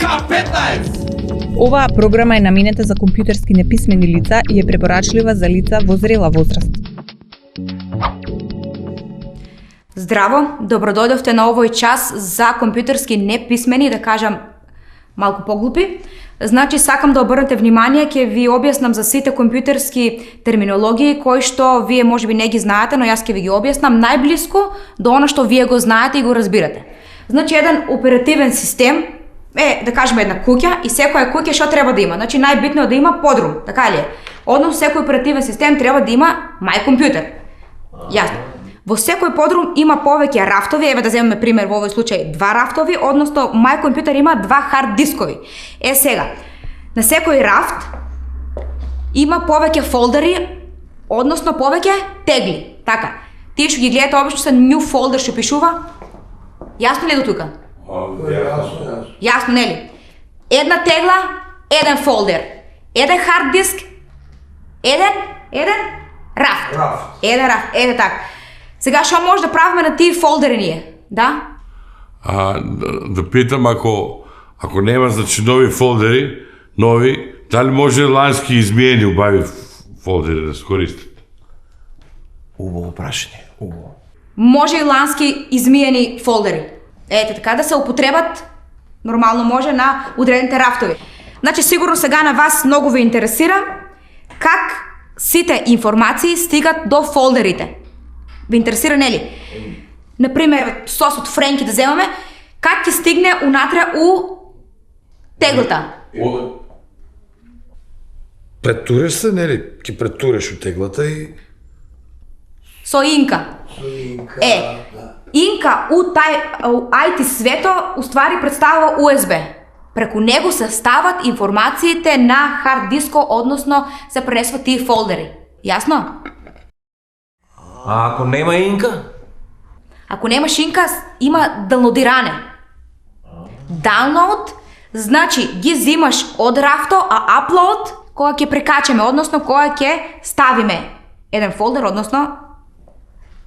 К15. Оваа програма е наменета за компјутерски неписмени лица и е препорачлива за лица во зрела возраст. Здраво, добродојдовте на овој час за компјутерски неписмени, да кажам малку поглупи. Значи, сакам да обрнете внимание, ќе ви објаснам за сите компјутерски терминологии кои што вие можеби не ги знаете, но јас ќе ви ги објаснам најблиску до она што вие го знаете и го разбирате. Значи, еден оперативен систем е, да кажеме, една куќа и секоја куќа што треба да има? Значи, најбитно е да има подрум, така ли е? Односно, секој оперативен систем треба да има мај компјутер. Јасно. Во секој подрум има повеќе рафтови, еве да земеме пример во овој случај 2 рафтови, односно мај компјутер има 2 хард дискови. Е сега, на секој рафт има повеќе фолдери, односно повеќе тегли. Така. Тие што ги гледате обично се new folder што пишува. Јасно ли до тука? Јасно, нели? Една тегла, еден фолдер. Еден хард диск, еден рафт. Еден рафт, така. Сега што може да правиме на тие фолдери ние? Да? Да питам, ако нема значи нови фолдери, дали може лански измиени убави фолдери да се користат? Убаво прашање, убаво. Може и лански измиени фолдери. Ете така, да се употребат, нормално може, на одредените рафтови. Значи, сигурно сега на вас многу ви интересира как сите информации стигат до фолдерите. Ви интересира, нели? Например, сос од френки да земаме, как ќе стигне унатре у теглата? Претуреш се, нели? Ќе претуреш у теглата и... Со инка. Инка у IT свето уствари представува USB. Преку него се стават информациите на хард диско, односно се пренесват тие фолдери. Јасно? А ако нема инка? Ако немаш инка, има даунлодиране. Download, значи ги зимаш од рафто, а upload кога ќе прекачаме, односно кога ќе ставиме еден фолдер, односно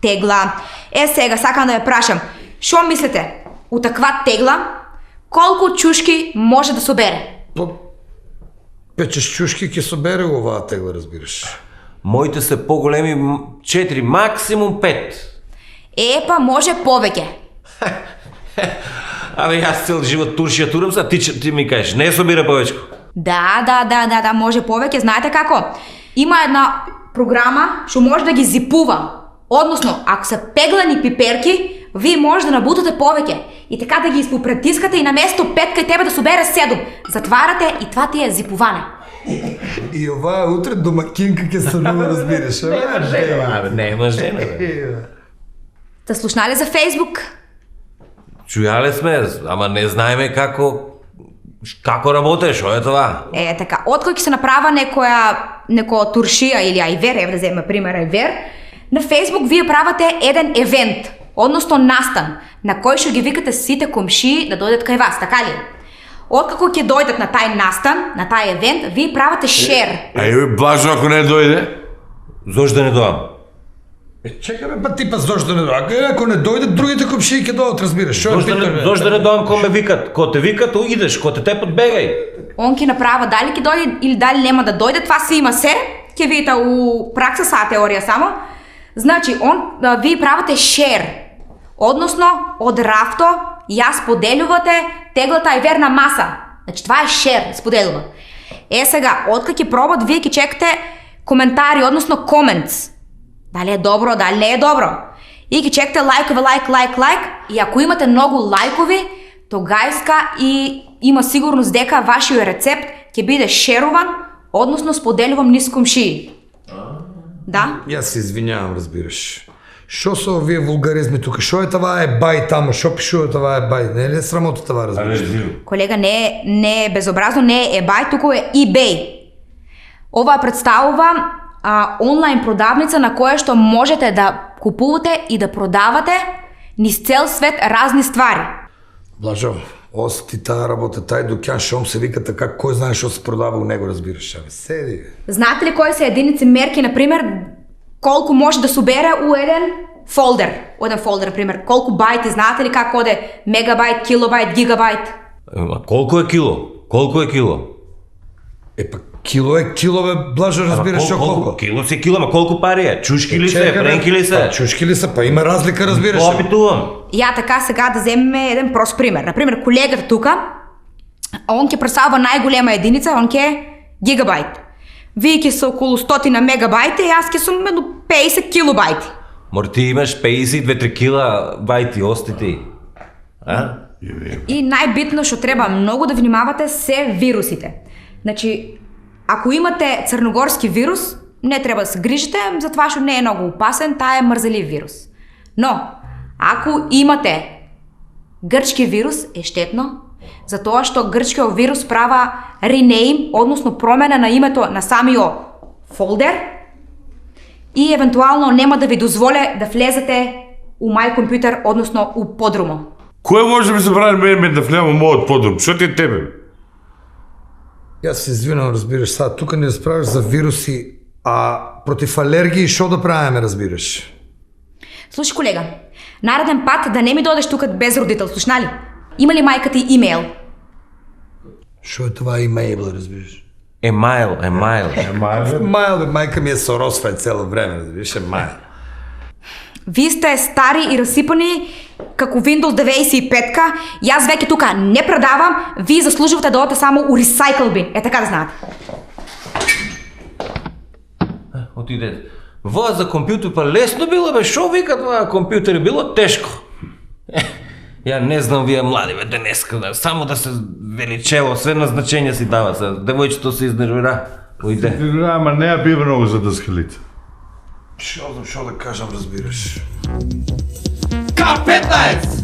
тегла. Е сега, сакам да ве прашам, што мислите? У таква тегла, колку чушки може да собере? Печеш чушки ќе собере оваа тегла, разбираш. Моите се поголеми 4, максимум 5. Па може повеќе. Абе, јас цел живот туршија турам са, ти ми кажеш, не собира повечко. Да, може повеќе. Знаете како? Има една програма што може да ги зипува. Односно, ако се пеглани пиперки, вие може да набутате повеќе. И така да ги испопретискате и наместо 5 кај тебе да собере 7. Затварате и това ти е зипуване. И оваа утре домакинка ќе станува, разбираш. Нема жена, Та слушнале за Фейсбук? Чујале сме, ама не знаеме како работе, што е това? Така, откој ќе се направа некоја туршија или ајвер, еве да земеме пример ајвер, на Фейсбук вие правате еден евент, односно настан, на кој што ги викате сите комшии да дојдат кај вас, така ли? Откако ќе дојдат на тај настан, на тај евент, вие правате шер. Еве, Блажо, ако не дојде? Зошто да не доам? Чекай бе, ти па зошто да не дојде? Ако не дојдат, другите комшии ќе дојдат, разбираш. Зошто да не доам ко ме викат? Ко те викат, идеш, ко те тепат, бегај. Он ќе направа дали ќе дојде или дали нема да дојде, това си има се, ќе видите у пракса са теорија само. Значи, вие правите шер, односно од рафто ја споделувате теглата ајвер на маса. Значи, това е шер, споделува. Сега, откако ќе пробат, вие ќе чекате коментари, односно comments. Дали е добро, дали не е добро. И ќе чекате лайкове, лайк. И ако имате многу лайкови, тогајска и има сигурност дека вашиот рецепт ќе биде шеруван, односно споделуван низ комшии. Да? Јас се извинјавам, разбираш. Шо се овие вулгаризми тука? Шо е това е бај тамо? Шо пишува това е бај? Не е срамота това, разбираш? Колега, не е безобразно, не е eBay, туку е eBay. Ова представува онлайн продавница на која што можете да купувате и да продавате низ цел свет разни ствари. Блажо, осети таа работа, тај дуќан шом се вика така, кој знае што се продава у него, разбираш? Седи. Знаете ли кои се единици мерки, например, колку може да собере у еден фолдер, например, колку бајти, знаете ли како оде мегабајт, килобајт, гигабајт? Ма, колко е кило? Колко е кило? Па кило е кило, бе, Блажо, разбираш шо колко. Кило си кило, ма колко пари е? Чушки ли се? Чекай, бе. Френки ли Па, се? чушки ли са? Па има разлика, разбираш. Опитувам. Я така сега да вземем един прост пример. Например, колегата тука, он ке представя най-голема единица, он ке гигабайт. Вие ке са около 100 мегабайта и аз ке съм между 50 килобайти. Мор, ти имаш 52-3 кила байти, остити. А? И най-битно, що трябва много да внимавате, се вирусите. Значи, ако имате църногорски вирус, не трябва да се грижите, затова що не е много опасен, тая е мързелив вирус. Но, ако имате грчки вирус, е щетно, затоа що грчкиот вирус права rename, односно промена на името на самиот фолдер и евентуално нема да ви дозволя да влезете у мај компютер, односно у подрумо. Кој може да ми забрани мене да влезам у мојот подрум? Што ти е тебе? Јас се извинувам, разбираш, сега тука не разправяш за вируси, а против алергии шо да правиме, разбираш? Слушай, колега, нареден пат да не ми додеш тук без родител, слушна ли? Има ли майка ти имейл? Шо е това имейл, разбираш? Емайл. Майл, бе, майка ми е соросва цело време, разбираш, майл. Вие сте стари и разсипани како Windows 95-ка и аз веќе тука не предавам, вие заслужувате да одите само у recycle bin. Е така да знаете. Отиде. Во за компютер па лесно било, бе, шо вика това компютер, било тешко. Я не знам вие млади, бе, денеска, да, само да се величево, sve назначения си дава, са, девојчето се изнервира. Уйде. Ама не ја бива много за дъскалите. Шо да кажам, разбираш? K15!